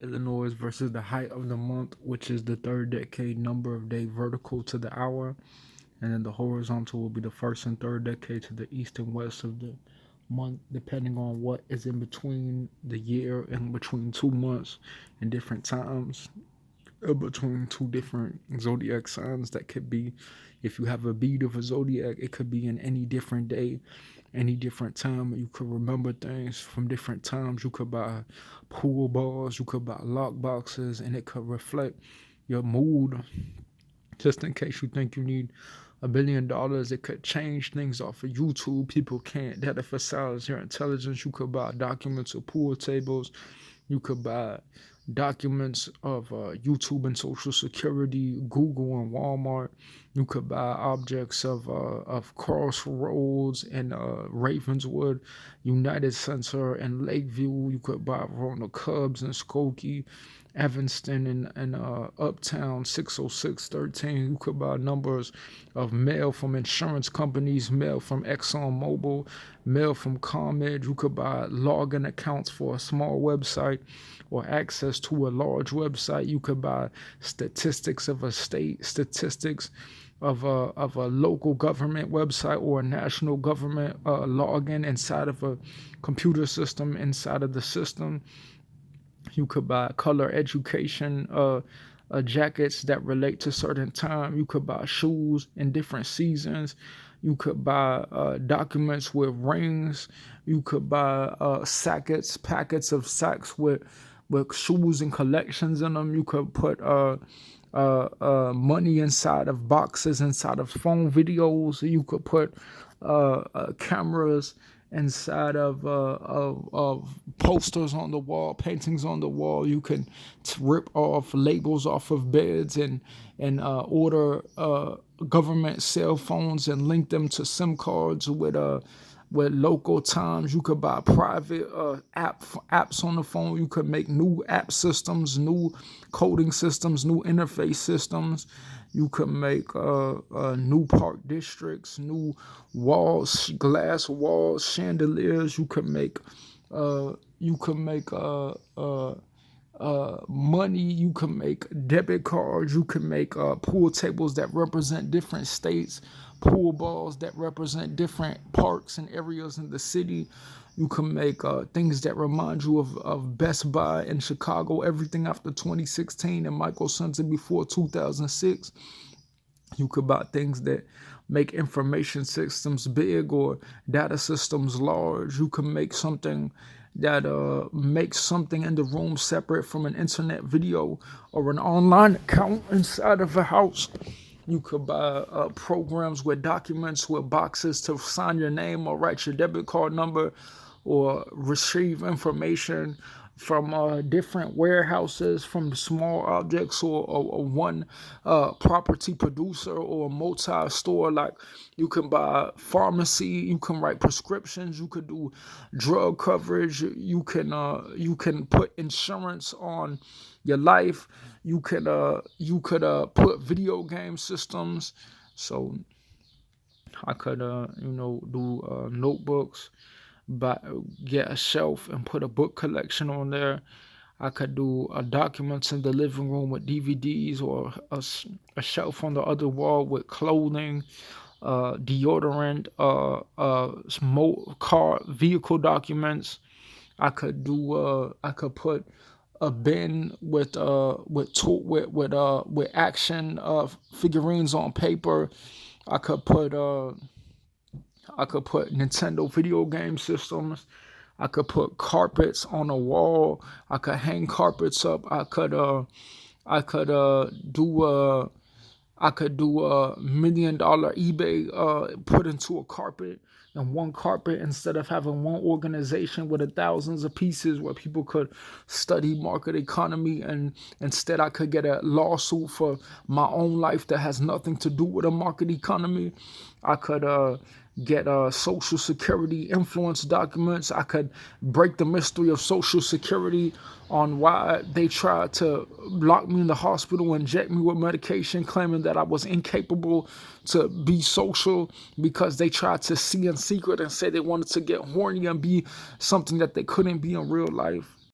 Illinois versus the height of the month, which is the third decade number of day vertical to the hour. And then the horizontal will be the first and third decade to the east and west of the month, depending on what is in between the year and between 2 months and different times between two different zodiac signs. That could be, if you have a bead of a zodiac, it could be in any different day, any different time. You could remember things from different times. You could buy pool balls, you could buy lock boxes, and it could reflect your mood. Just in case you think you need $1 billion, it could change things off of YouTube. People can't that emphasize your intelligence. You could buy documents of pool tables. You could buy documents of YouTube and Social Security, Google and Walmart. You could buy objects of Crossroads and Ravenswood, United Center and Lakeview. You could buy from the Cubs and Skokie, Evanston and Uptown 60613. You could buy numbers of mail from insurance companies, mail from ExxonMobil, mail from ComEd. You could buy login accounts for a small website or access to a large website. You could buy statistics of a state, statistics of a local government website or a national government login inside of a computer system inside of the system. You could buy color education jackets that relate to certain time. You could buy shoes in different seasons. You could buy documents with rings. You could buy packets of sacks with shoes and collections in them. You could put money inside of boxes, inside of phone videos. You could put cameras inside of posters on the wall, paintings on the wall. You can rip off labels off of beds and order government cell phones and link them to SIM cards with local times. You could buy private apps on the phone. You could make new app systems, new coding systems, new interface systems. You could make new park districts, new walls, glass walls, chandeliers. You can make money. You can make debit cards. You can make pool tables that represent different states, pool balls that represent different parks and areas in the city. You can make things that remind you of Best Buy in Chicago, everything after 2016 and Michael Center before 2006. You could buy things that make information systems big or data systems large. You can make something that makes something in the room separate from an internet video or an online account inside of a house. You could buy programs with documents with boxes to sign your name or write your debit card number or retrieve information from different warehouses, from small objects or one property producer or a multi-store. Like you can buy pharmacy, you can write prescriptions, you could do drug coverage, you can put insurance on your life. You could put video game systems. So I could do notebooks, but get a shelf and put a book collection on there. I could do documents in the living room with DVDs or a shelf on the other wall with clothing, deodorant, car vehicle documents. I could put a bin with action figurines on paper. I could put Nintendo video game systems. I could put carpets on a wall. I could hang carpets up. I could do $1 million eBay put into a carpet, and one carpet, instead of having one organization with thousands of pieces where people could study market economy, and instead I could get a lawsuit for my own life that has nothing to do with a market economy. I could get Social Security influence documents. I could break the mystery of Social Security on why they tried to lock me in the hospital, inject me with medication, claiming that I was incapable to be social because they tried to see in secret and say they wanted to get horny and be something that they couldn't be in real life.